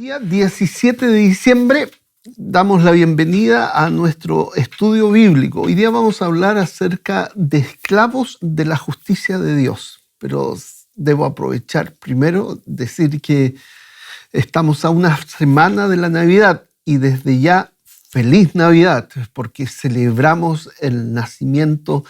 día 17 de diciembre damos la bienvenida a nuestro estudio bíblico. Hoy día vamos a hablar acerca de esclavos de la justicia de Dios. Pero debo aprovechar primero decir que estamos a una semana de la Navidad y desde ya feliz Navidad, porque celebramos el nacimiento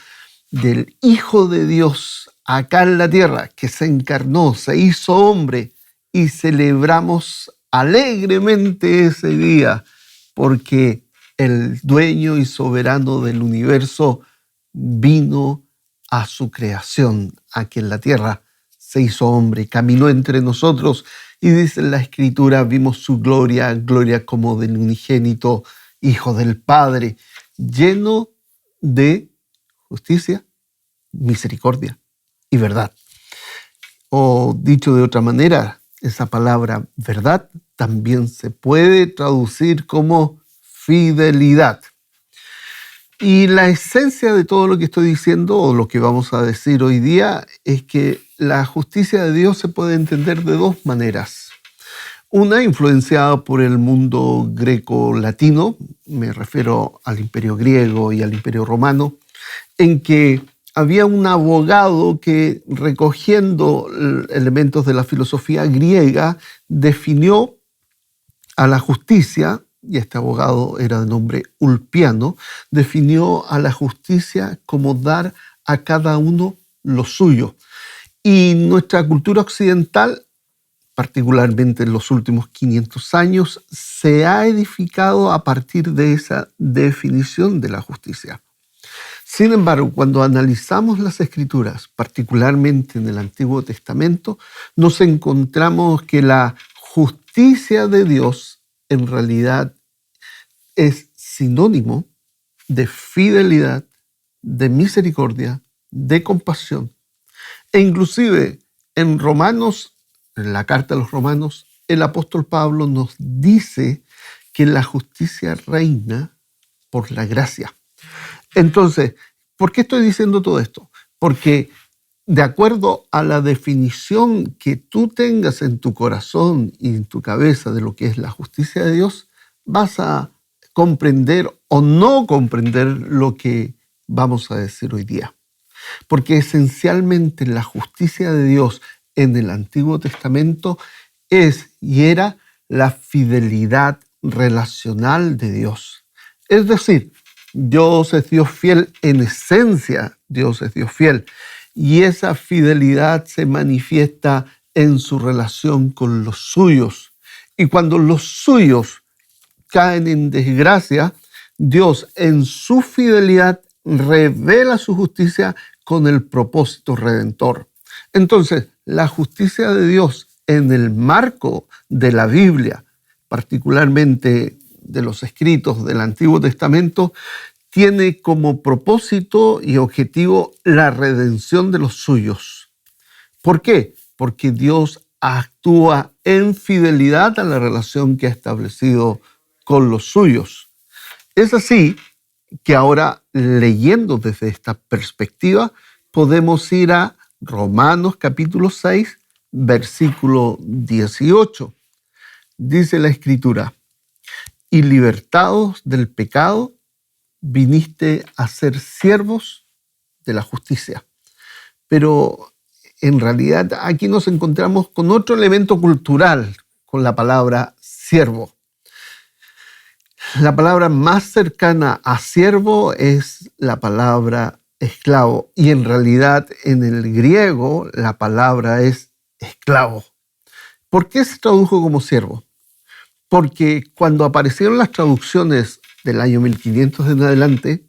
del Hijo de Dios acá en la tierra, que se encarnó, se hizo hombre, y celebramos alegremente ese día porque el dueño y soberano del universo vino a su creación, aquí en la tierra, se hizo hombre, caminó entre nosotros y dice en la Escritura, vimos su gloria, gloria como del unigénito Hijo del Padre, lleno de justicia, misericordia y verdad. O dicho de otra manera, esa palabra verdad también se puede traducir como fidelidad. Y la esencia de todo lo que estoy diciendo, o lo que vamos a decir hoy día, es que la justicia de Dios se puede entender de dos maneras. Una, influenciada por el mundo greco-latino, me refiero al Imperio griego y al Imperio romano, en que había un abogado que, recogiendo elementos de la filosofía griega, definió a la justicia, y este abogado era de nombre Ulpiano, definió a la justicia como dar a cada uno lo suyo. Y nuestra cultura occidental, particularmente en los últimos 500 años, se ha edificado a partir de esa definición de la justicia. Sin embargo, cuando analizamos las Escrituras, particularmente en el Antiguo Testamento, nos encontramos que la justicia de Dios en realidad es sinónimo de fidelidad, de misericordia, de compasión. E inclusive en Romanos, en la carta a los Romanos, el apóstol Pablo nos dice que la justicia reina por la gracia. Entonces, ¿por qué estoy diciendo todo esto? Porque de acuerdo a la definición que tú tengas en tu corazón y en tu cabeza de lo que es la justicia de Dios, vas a comprender o no comprender lo que vamos a decir hoy día. Porque esencialmente la justicia de Dios en el Antiguo Testamento es y era la fidelidad relacional de Dios. Es decir, Dios es Dios fiel en esencia, Dios es Dios fiel. Y esa fidelidad se manifiesta en su relación con los suyos. Y cuando los suyos caen en desgracia, Dios en su fidelidad revela su justicia con el propósito redentor. Entonces, la justicia de Dios en el marco de la Biblia, particularmente de los escritos del Antiguo Testamento, tiene como propósito y objetivo la redención de los suyos. ¿Por qué? Porque Dios actúa en fidelidad a la relación que ha establecido con los suyos. Es así que ahora, leyendo desde esta perspectiva, podemos ir a Romanos capítulo 6, versículo 18. Dice la Escritura, y libertados del pecado, viniste a ser siervos de la justicia. Pero en realidad aquí nos encontramos con otro elemento cultural, con la palabra siervo. La palabra más cercana a siervo es la palabra esclavo, y en realidad en el griego la palabra es esclavo. ¿Por qué se tradujo como siervo? Porque cuando aparecieron las traducciones del año 1500 en adelante,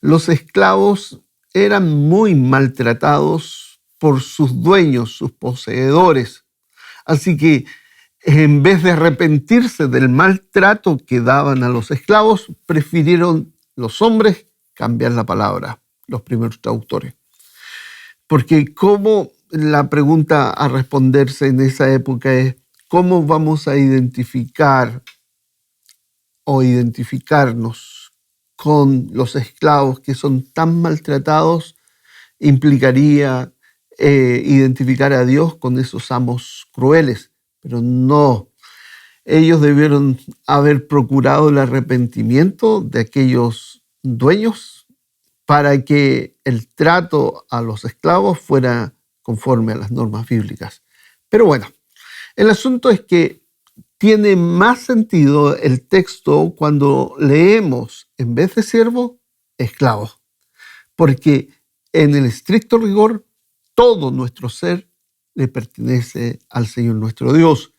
los esclavos eran muy maltratados por sus dueños, sus poseedores. Así que en vez de arrepentirse del maltrato que daban a los esclavos, prefirieron los hombres cambiar la palabra, los primeros traductores. Porque la pregunta a responderse en esa época es, ¿cómo vamos a identificar o identificarnos con los esclavos que son tan maltratados? Implicaría identificar a Dios con esos amos crueles, pero no. Ellos debieron haber procurado el arrepentimiento de aquellos dueños para que el trato a los esclavos fuera conforme a las normas bíblicas. Pero bueno, el asunto es que tiene más sentido el texto cuando leemos, en vez de siervo, esclavo. Porque en el estricto rigor, todo nuestro ser le pertenece al Señor nuestro Dios.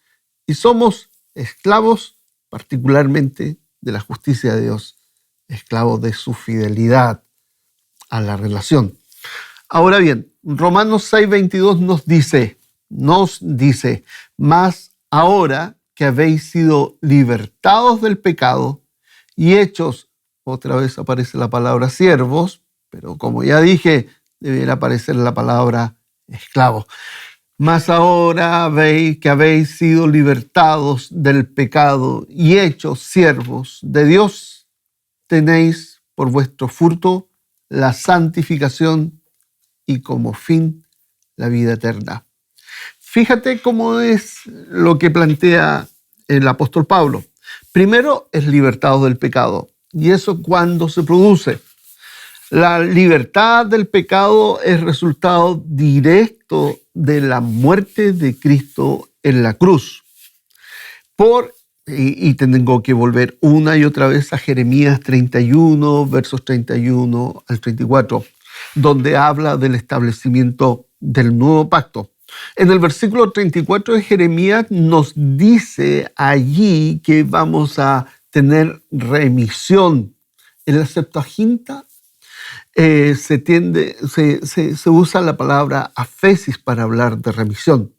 Y somos esclavos particularmente de la justicia de Dios, esclavos de su fidelidad a la relación. Ahora bien, Romanos 6:22 nos dice, mas ahora que habéis sido libertados del pecado y hechos, otra vez aparece la palabra siervos, pero como ya dije, debería aparecer la palabra esclavo. Mas ahora que habéis sido libertados del pecado y hechos siervos de Dios, tenéis por vuestro fruto la santificación y como fin la vida eterna. Fíjate cómo es lo que plantea el apóstol Pablo. Primero es libertado del pecado. ¿Y eso cuándo se produce? La libertad del pecado es resultado directo de la muerte de Cristo en la cruz. Y tengo que volver una y otra vez a Jeremías 31, versos 31 al 34, donde habla del establecimiento del nuevo pacto. En el versículo 34 de Jeremías nos dice allí que vamos a tener remisión. En la Septuaginta se usa la palabra afesis para hablar de remisión.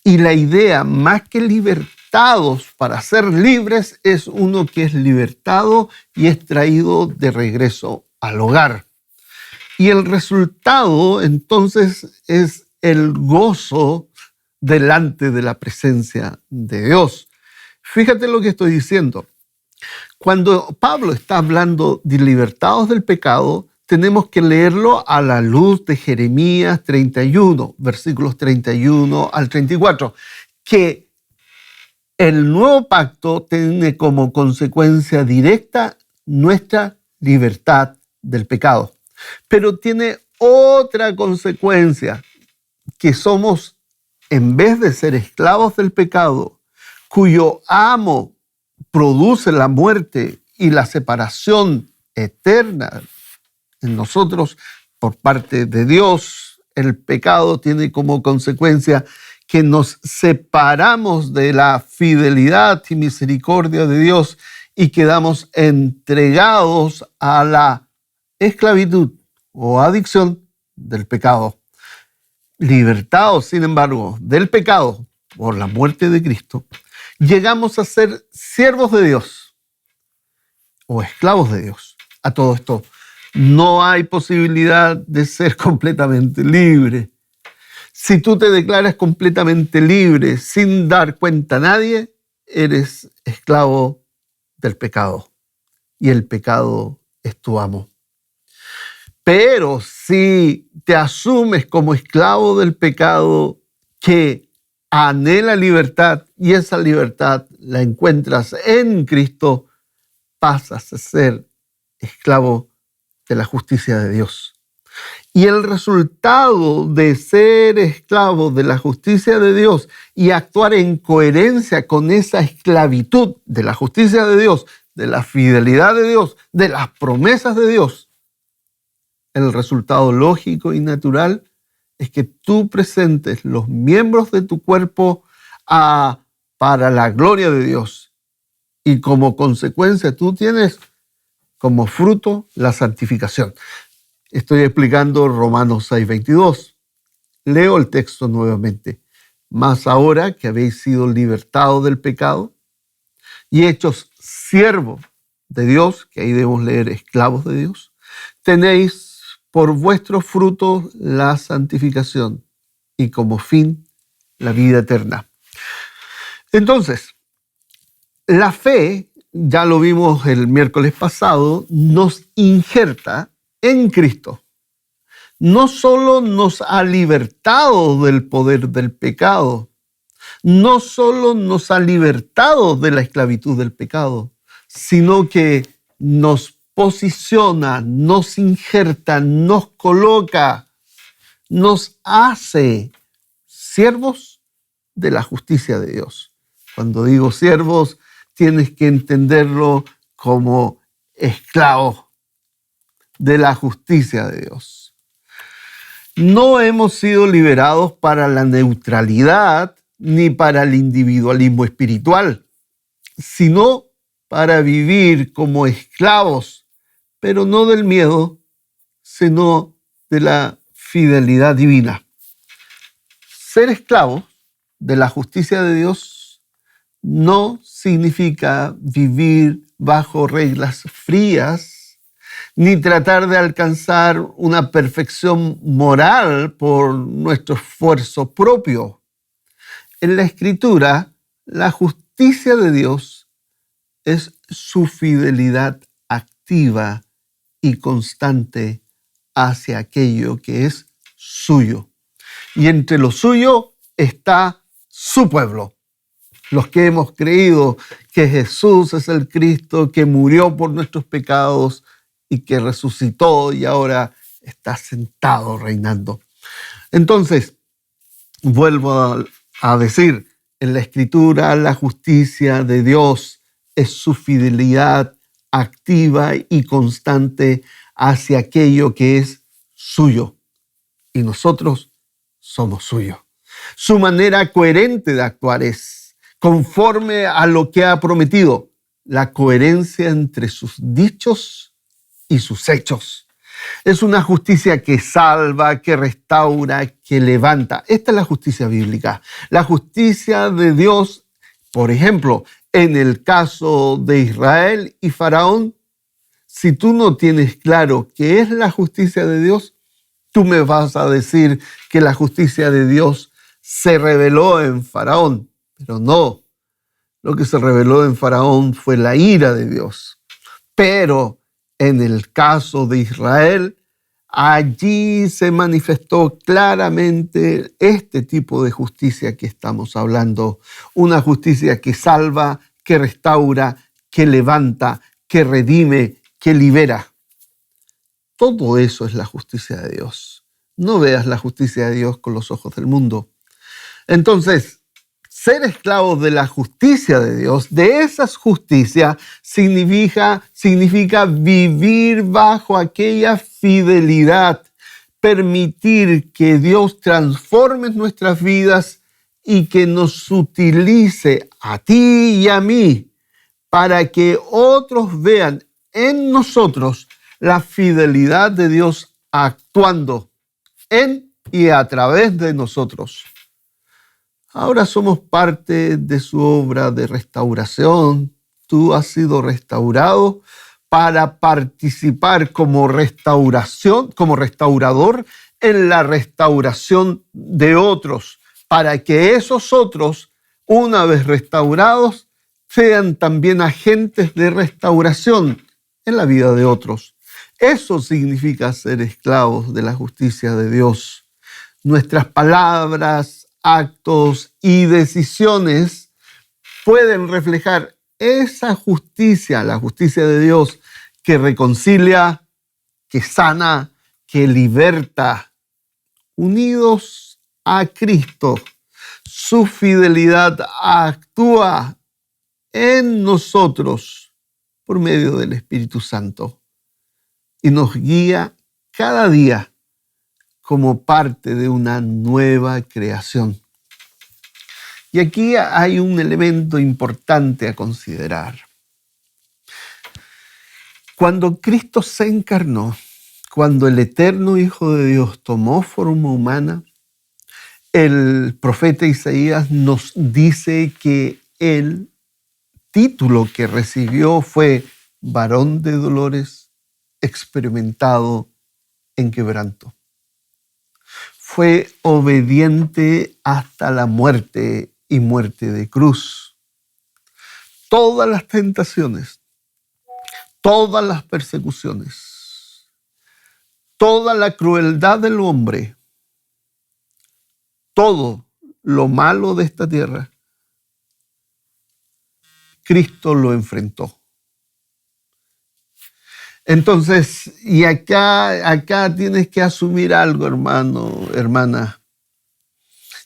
Y la idea, más que libertados para ser libres, es uno que es libertado y es traído de regreso al hogar. Y el resultado, entonces, es el gozo delante de la presencia de Dios. Fíjate lo que estoy diciendo. Cuando Pablo está hablando de libertados del pecado, tenemos que leerlo a la luz de Jeremías 31, versículos 31 al 34, que el nuevo pacto tiene como consecuencia directa nuestra libertad del pecado. Pero tiene otra consecuencia, que somos, en vez de ser esclavos del pecado, cuyo amo produce la muerte y la separación eterna en nosotros por parte de Dios, el pecado tiene como consecuencia que nos separamos de la fidelidad y misericordia de Dios y quedamos entregados a la esclavitud o adicción del pecado. Libertados, sin embargo, del pecado por la muerte de Cristo, llegamos a ser siervos de Dios o esclavos de Dios. A todo esto, no hay posibilidad de ser completamente libre. Si tú te declaras completamente libre sin dar cuenta a nadie, eres esclavo del pecado y el pecado es tu amo. Pero si te asumes como esclavo del pecado que anhela libertad y esa libertad la encuentras en Cristo, pasas a ser esclavo de la justicia de Dios. Y el resultado de ser esclavo de la justicia de Dios y actuar en coherencia con esa esclavitud de la justicia de Dios, de la fidelidad de Dios, de las promesas de Dios, el resultado lógico y natural es que tú presentes los miembros de tu cuerpo para la gloria de Dios. Y como consecuencia tú tienes como fruto la santificación. Estoy explicando Romanos 6:22. Leo el texto nuevamente. Mas ahora que habéis sido libertados del pecado y hechos siervos de Dios, que ahí debemos leer esclavos de Dios, tenéis por vuestro fruto la santificación y como fin la vida eterna. Entonces, la fe, ya lo vimos el miércoles pasado, nos injerta en Cristo. No solo nos ha libertado del poder del pecado, no solo nos ha libertado de la esclavitud del pecado, sino que nos posiciona, nos injerta, nos coloca, nos hace siervos de la justicia de Dios. Cuando digo siervos, tienes que entenderlo como esclavos de la justicia de Dios. No hemos sido liberados para la neutralidad ni para el individualismo espiritual, sino para vivir como esclavos, pero no del miedo, sino de la fidelidad divina. Ser esclavo de la justicia de Dios no significa vivir bajo reglas frías, ni tratar de alcanzar una perfección moral por nuestro esfuerzo propio. En la Escritura, la justicia de Dios es su fidelidad activa y constante hacia aquello que es suyo. Y entre lo suyo está su pueblo. Los que hemos creído que Jesús es el Cristo, que murió por nuestros pecados y que resucitó y ahora está sentado reinando. Entonces, vuelvo a decir, en la Escritura la justicia de Dios es su fidelidad activa y constante hacia aquello que es suyo. Y nosotros somos suyos. Su manera coherente de actuar es conforme a lo que ha prometido, la coherencia entre sus dichos y sus hechos. Es una justicia que salva, que restaura, que levanta. Esta es la justicia bíblica. La justicia de Dios, por ejemplo, en el caso de Israel y Faraón, si tú no tienes claro qué es la justicia de Dios, tú me vas a decir que la justicia de Dios se reveló en Faraón, pero no. Lo que se reveló en Faraón fue la ira de Dios. Pero en el caso de Israel, allí se manifestó claramente este tipo de justicia que estamos hablando. Una justicia que salva, que restaura, que levanta, que redime, que libera. Todo eso es la justicia de Dios. No veas la justicia de Dios con los ojos del mundo. Entonces, ser esclavos de la justicia de Dios, de esa justicia, significa vivir bajo aquella fidelidad, permitir que Dios transforme nuestras vidas y que nos utilice a ti y a mí para que otros vean en nosotros la fidelidad de Dios actuando en y a través de nosotros. Ahora somos parte de su obra de restauración. Tú has sido restaurado para participar como restaurador en la restauración de otros, para que esos otros, una vez restaurados, sean también agentes de restauración en la vida de otros. Eso significa ser esclavos de la justicia de Dios. Nuestras palabras, actos y decisiones pueden reflejar esa justicia, la justicia de Dios que reconcilia, que sana, que liberta. Unidos a Cristo, su fidelidad actúa en nosotros por medio del Espíritu Santo y nos guía cada día como parte de una nueva creación. Y aquí hay un elemento importante a considerar. Cuando Cristo se encarnó, cuando el eterno Hijo de Dios tomó forma humana, el profeta Isaías nos dice que el título que recibió fue varón de dolores, experimentado en quebranto. Fue obediente hasta la muerte y muerte de cruz. Todas las tentaciones, todas las persecuciones, toda la crueldad del hombre, todo lo malo de esta tierra Cristo lo enfrentó. Entonces, y acá tienes que asumir algo, hermano, hermana,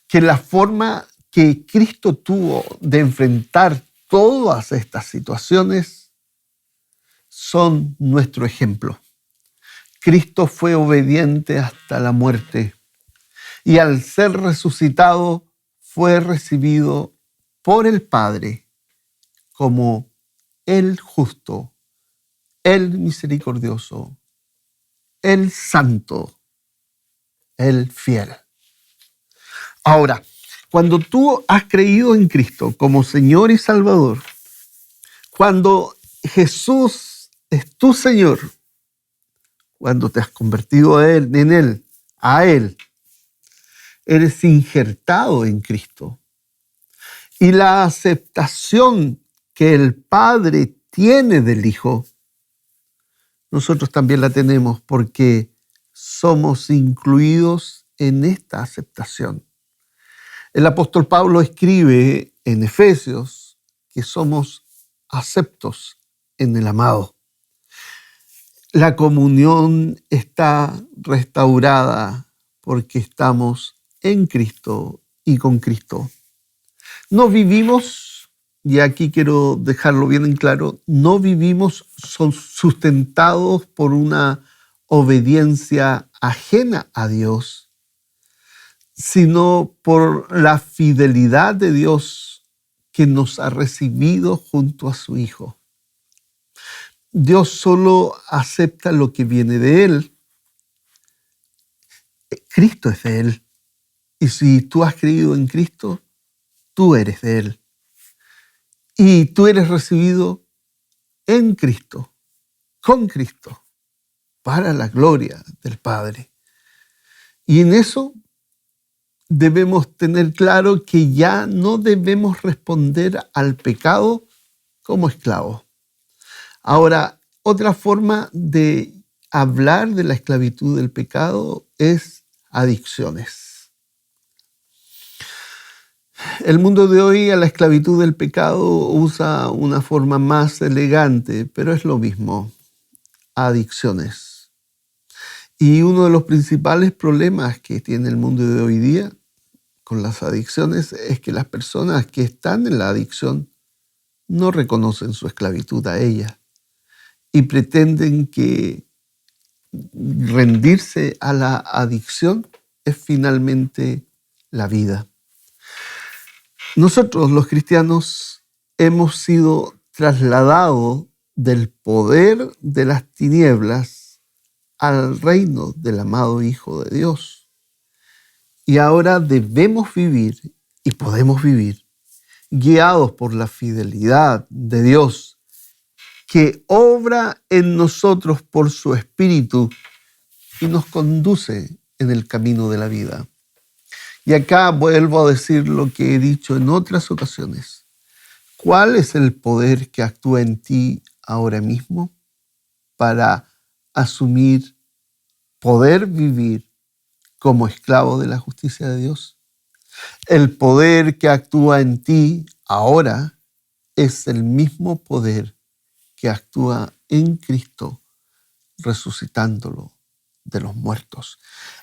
que la forma que Cristo tuvo de enfrentar todas estas situaciones son nuestro ejemplo. Cristo fue obediente hasta la muerte y al ser resucitado fue recibido por el Padre como el justo, el misericordioso, el santo, el fiel. Ahora, cuando tú has creído en Cristo como Señor y Salvador, cuando Jesús es tu Señor, cuando te has convertido a Él, eres injertado en Cristo. Y la aceptación que el Padre tiene del Hijo, nosotros también la tenemos porque somos incluidos en esta aceptación. El apóstol Pablo escribe en Efesios que somos aceptos en el amado. La comunión está restaurada porque estamos en Cristo y con Cristo. No vivimos, y aquí quiero dejarlo bien en claro, no vivimos sustentados por una obediencia ajena a Dios, sino por la fidelidad de Dios que nos ha recibido junto a su Hijo. Dios solo acepta lo que viene de Él. Cristo es de Él. Y si tú has creído en Cristo, tú eres de Él. Y tú eres recibido en Cristo, con Cristo, para la gloria del Padre. Y en eso debemos tener claro que ya no debemos responder al pecado como esclavos. Ahora, otra forma de hablar de la esclavitud del pecado es adicciones. El mundo de hoy a la esclavitud del pecado usa una forma más elegante, pero es lo mismo, adicciones. Y uno de los principales problemas que tiene el mundo de hoy día con las adicciones es que las personas que están en la adicción no reconocen su esclavitud a ella y pretenden que rendirse a la adicción es finalmente la vida. Nosotros los cristianos hemos sido trasladados del poder de las tinieblas al reino del amado Hijo de Dios. Y ahora debemos vivir y podemos vivir guiados por la fidelidad de Dios que obra en nosotros por su Espíritu y nos conduce en el camino de la vida. Y acá vuelvo a decir lo que he dicho en otras ocasiones. ¿Cuál es el poder que actúa en ti ahora mismo para asumir, poder vivir como esclavo de la justicia de Dios? El poder que actúa en ti ahora es el mismo poder que actúa en Cristo, resucitándolo de los muertos.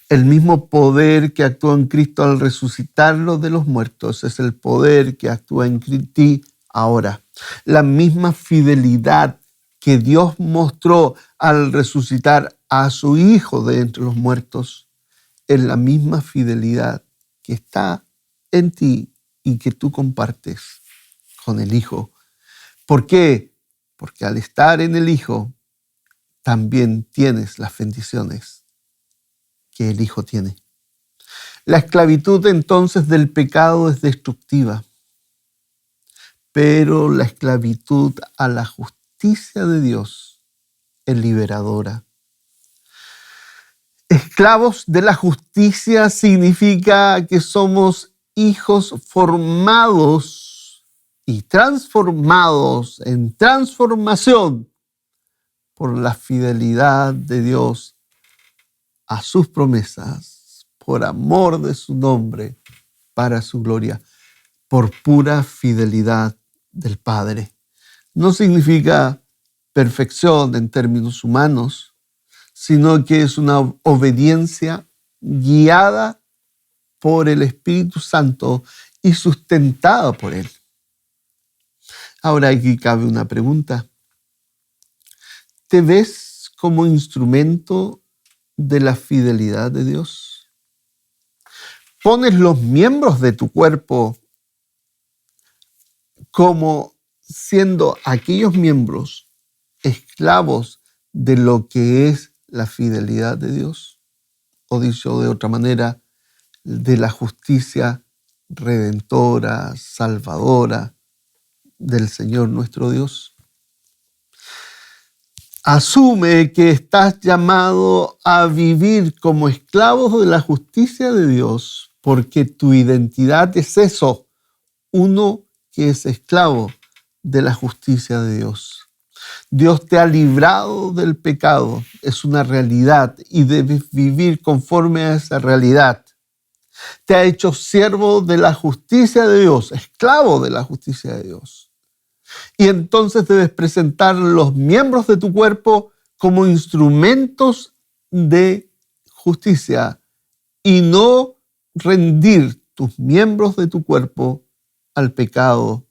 El mismo poder que actúa en Cristo al resucitarlo de los muertos es el poder que actúa en ti ahora. La misma fidelidad que Dios mostró al resucitar a su Hijo de entre los muertos es la misma fidelidad que está en ti y que tú compartes con el Hijo. ¿Por qué? Porque al estar en el Hijo, también tienes las bendiciones que el Hijo tiene. La esclavitud entonces del pecado es destructiva, pero la esclavitud a la justicia de Dios es liberadora. Esclavos de la justicia significa que somos hijos formados y transformados en transformación por la fidelidad de Dios a sus promesas, por amor de su nombre, para su gloria, por pura fidelidad del Padre. no significa perfección en términos humanos, sino que es una obediencia guiada por el Espíritu Santo y sustentada por Él. Ahora aquí cabe una pregunta. ¿Te ves como instrumento de la fidelidad de Dios? ¿Pones los miembros de tu cuerpo como siendo aquellos miembros esclavos de lo que es la fidelidad de Dios? O dicho de otra manera, de la justicia redentora, salvadora del Señor nuestro Dios. Asume que estás llamado a vivir como esclavos de la justicia de Dios, porque tu identidad es eso, uno que es esclavo de la justicia de Dios. Dios te ha librado del pecado, es una realidad y debes vivir conforme a esa realidad. Te ha hecho siervo de la justicia de Dios, esclavo de la justicia de Dios. Y entonces debes presentar los miembros de tu cuerpo como instrumentos de justicia y no rendir tus miembros de tu cuerpo al pecado.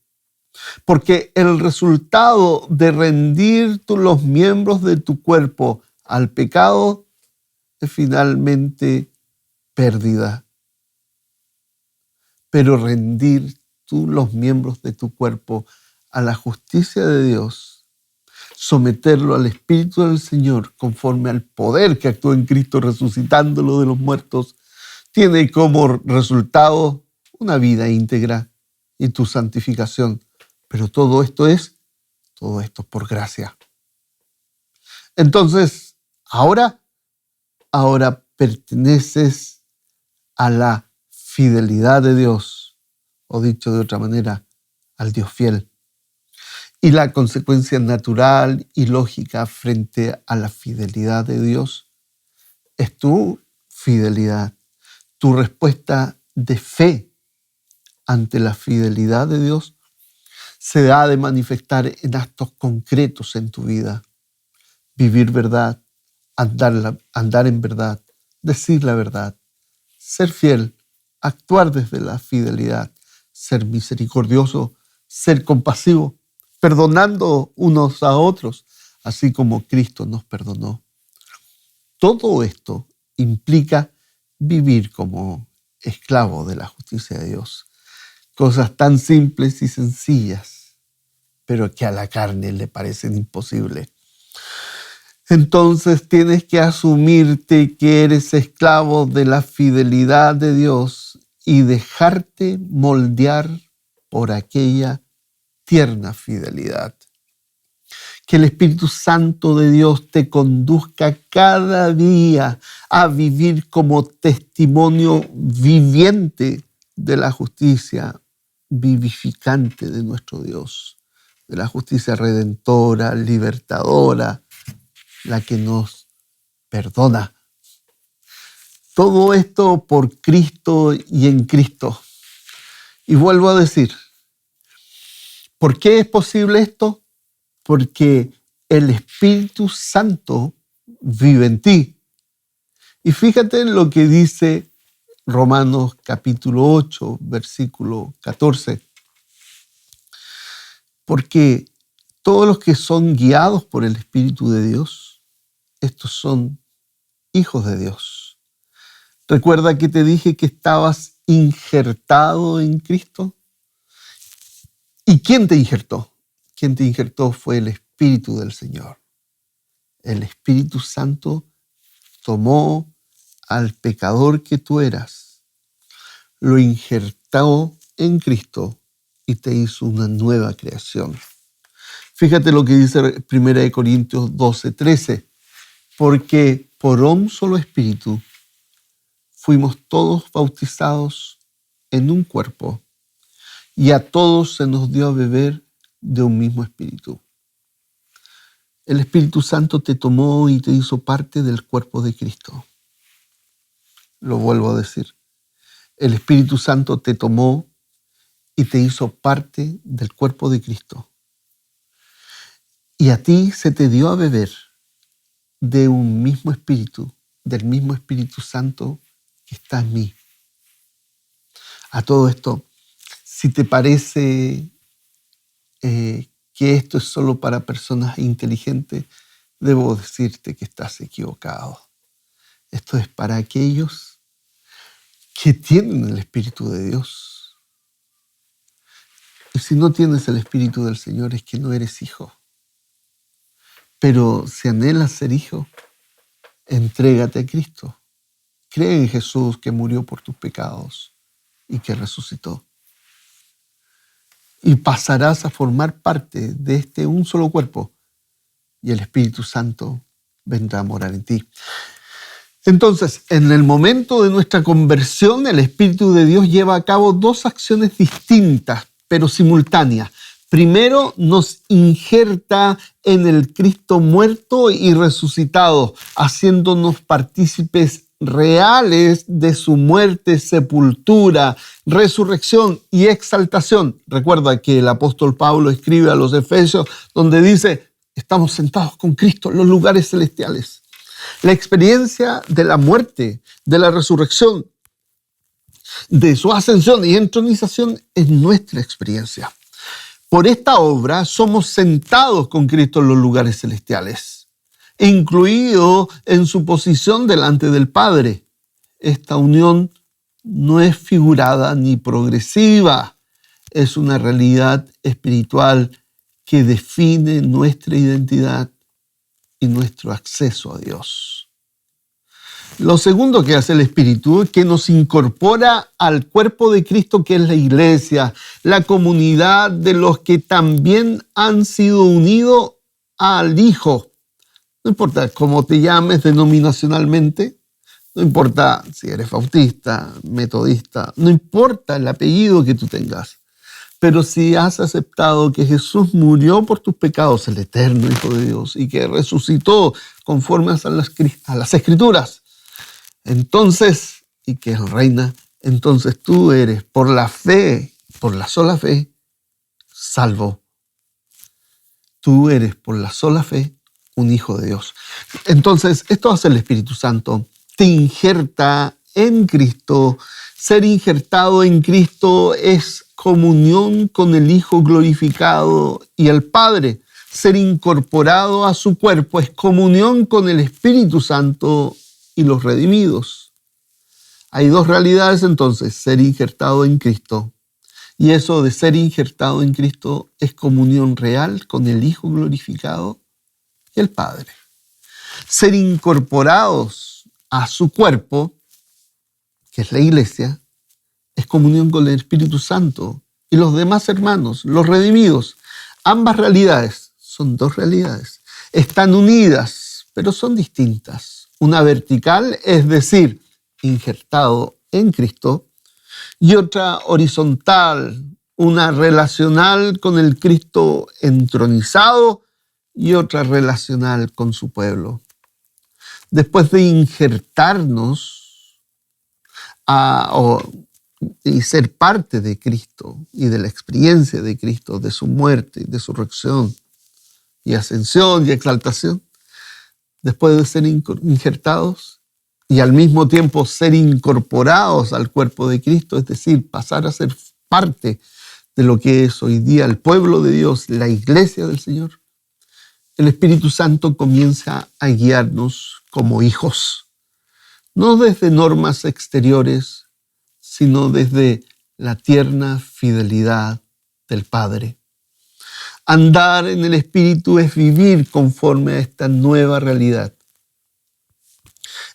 Porque el resultado de rendir los miembros de tu cuerpo al pecado es finalmente pérdida. Pero rendir los miembros de tu cuerpo a la justicia de Dios, someterlo al Espíritu del Señor conforme al poder que actuó en Cristo resucitándolo de los muertos, tiene como resultado una vida íntegra y tu santificación. Pero todo esto es por gracia. Entonces, ahora perteneces a la fidelidad de Dios, o dicho de otra manera, al Dios fiel. Y la consecuencia natural y lógica frente a la fidelidad de Dios es tu fidelidad, tu respuesta de fe ante la fidelidad de Dios se ha de manifestar en actos concretos en tu vida. Vivir verdad, andar en verdad, decir la verdad, ser fiel, actuar desde la fidelidad, ser misericordioso, ser compasivo, perdonando unos a otros, así como Cristo nos perdonó. Todo esto implica vivir como esclavo de la justicia de Dios. Cosas tan simples y sencillas, pero que a la carne le parecen imposibles. Entonces tienes que asumirte que eres esclavo de la fidelidad de Dios y dejarte moldear por aquella tierna fidelidad. Que el Espíritu Santo de Dios te conduzca cada día a vivir como testimonio viviente de la justicia vivificante de nuestro Dios, de la justicia redentora, libertadora, la que nos perdona. Todo esto por Cristo y en Cristo. Y vuelvo a decir, ¿por qué es posible esto? Porque el Espíritu Santo vive en ti. Y fíjate en lo que dice Romanos capítulo 8, versículo 14. Porque todos los que son guiados por el Espíritu de Dios, estos son hijos de Dios. Recuerda que te dije que estabas injertado en Cristo. ¿Y quién te injertó? Quien te injertó fue el Espíritu del Señor. El Espíritu Santo tomó al pecador que tú eras, lo injertó en Cristo y te hizo una nueva creación. Fíjate lo que dice 1 Corintios 12:13, porque por un solo Espíritu fuimos todos bautizados en un cuerpo y a todos se nos dio a beber de un mismo Espíritu. El Espíritu Santo te tomó y te hizo parte del cuerpo de Cristo. Lo vuelvo a decir. El Espíritu Santo te tomó y te hizo parte del cuerpo de Cristo. Y a ti se te dio a beber de un mismo espíritu, del mismo Espíritu Santo que está en mí. A todo esto, si te parece que esto es solo para personas inteligentes, debo decirte que estás equivocado. Esto es para aquellos que tienen el Espíritu de Dios. Y si no tienes el Espíritu del Señor, es que no eres hijo. Pero si anhelas ser hijo, entrégate a Cristo. Cree en Jesús que murió por tus pecados y que resucitó. Y pasarás a formar parte de este un solo cuerpo y el Espíritu Santo vendrá a morar en ti. Entonces, en el momento de nuestra conversión, el Espíritu de Dios lleva a cabo dos acciones distintas, pero simultáneas. Primero, nos injerta en el Cristo muerto y resucitado, haciéndonos partícipes reales de su muerte, sepultura, resurrección y exaltación. Recuerda que el apóstol Pablo escribe a los Efesios donde dice, estamos sentados con Cristo en los lugares celestiales. La experiencia de la muerte, de la resurrección, de su ascensión y entronización es nuestra experiencia. Por esta obra somos sentados con Cristo en los lugares celestiales, incluido en su posición delante del Padre. Esta unión no es figurada ni progresiva, es una realidad espiritual que define nuestra identidad y nuestro acceso a Dios. Lo segundo que hace el Espíritu es que nos incorpora al cuerpo de Cristo, que es la iglesia, la comunidad de los que también han sido unidos al Hijo. No importa cómo te llames denominacionalmente, no importa si eres bautista, metodista, no importa el apellido que tú tengas. Pero si has aceptado que Jesús murió por tus pecados, el eterno Hijo de Dios, y que resucitó conforme a las Escrituras, entonces, y que Él reina, entonces tú eres por la fe, por la sola fe, salvo. Tú eres por la sola fe un hijo de Dios. Entonces, esto hace el Espíritu Santo. Te injerta en Cristo. Ser injertado en Cristo es comunión con el Hijo glorificado y el Padre. Ser incorporado a su cuerpo es comunión con el Espíritu Santo y los redimidos. Hay dos realidades entonces, ser injertado en Cristo. Y eso de ser injertado en Cristo es comunión real con el Hijo glorificado y el Padre. Ser incorporados a su cuerpo, que es la iglesia, es comunión con el Espíritu Santo y los demás hermanos, los redimidos. Ambas realidades, son dos realidades, están unidas, pero son distintas. Una vertical, es decir, injertado en Cristo, y otra horizontal, una relacional con el Cristo entronizado y otra relacional con su pueblo. Después de injertarnos y ser parte de Cristo y de la experiencia de Cristo, de su muerte, de su resurrección y ascensión y exaltación, después de ser injertados y al mismo tiempo ser incorporados al cuerpo de Cristo, es decir, pasar a ser parte de lo que es hoy día el pueblo de Dios, la iglesia del Señor, el Espíritu Santo comienza a guiarnos como hijos, no desde normas exteriores, sino desde la tierna fidelidad del Padre. Andar en el Espíritu es vivir conforme a esta nueva realidad.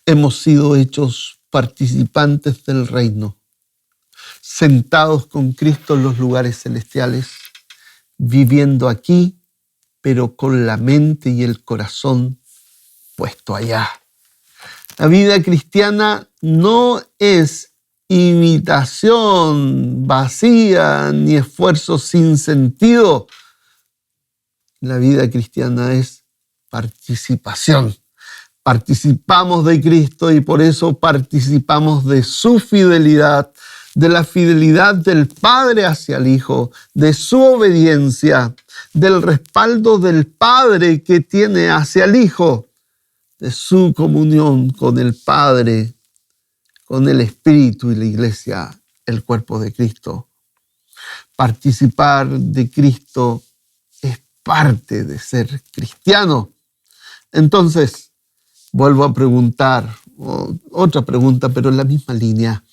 Hemos sido hechos participantes del reino, sentados con Cristo en los lugares celestiales, viviendo aquí, pero con la mente y el corazón puesto allá. La vida cristiana no es imitación vacía ni esfuerzo sin sentido. La vida cristiana es participación. Participamos de Cristo y por eso participamos de su fidelidad, de la fidelidad del Padre hacia el Hijo, de su obediencia, del respaldo del Padre que tiene hacia el Hijo, de su comunión con el Padre, con el Espíritu y la Iglesia, el cuerpo de Cristo. Participar de Cristo es parte de ser cristiano. Entonces, vuelvo a preguntar, otra pregunta, pero en la misma línea.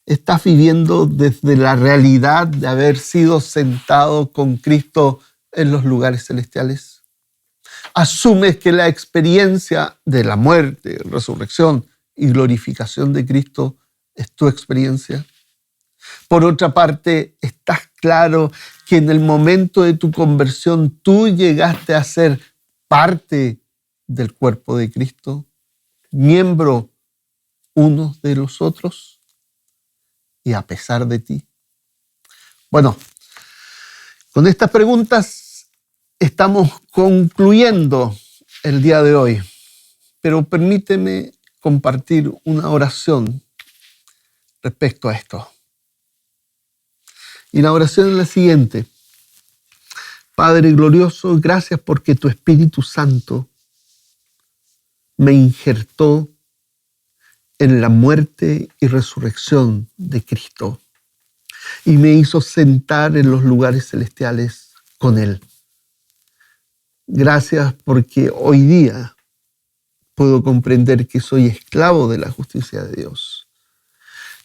¿Estás viviendo desde la realidad de haber sido sentado con Cristo en los lugares celestiales? ¿Asumes que la experiencia de la muerte, resurrección y glorificación de Cristo es tu experiencia? Por otra parte, ¿estás claro que en el momento de tu conversión tú llegaste a ser parte del cuerpo de Cristo, miembro unos de los otros? Y a pesar de ti. Bueno, con estas preguntas estamos concluyendo el día de hoy, pero permíteme compartir una oración respecto a esto. Y la oración es la siguiente. Padre glorioso, gracias porque tu Espíritu Santo me injertó en la muerte y resurrección de Cristo y me hizo sentar en los lugares celestiales con Él. Gracias porque hoy día puedo comprender que soy esclavo de la justicia de Dios.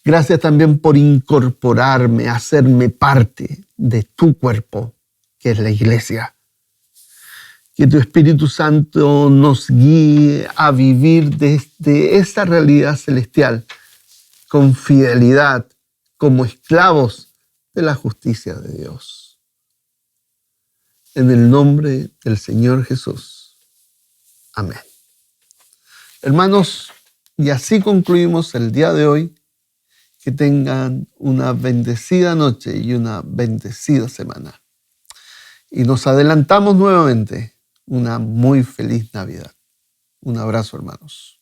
Gracias también por incorporarme, hacerme parte de tu cuerpo, que es la iglesia. Que tu Espíritu Santo nos guíe a vivir desde esa realidad celestial con fidelidad, como esclavos de la justicia de Dios. En el nombre del Señor Jesús. Amén. Hermanos, y así concluimos el día de hoy. Que tengan una bendecida noche y una bendecida semana. Y nos adelantamos nuevamente. Una muy feliz Navidad. Un abrazo, hermanos.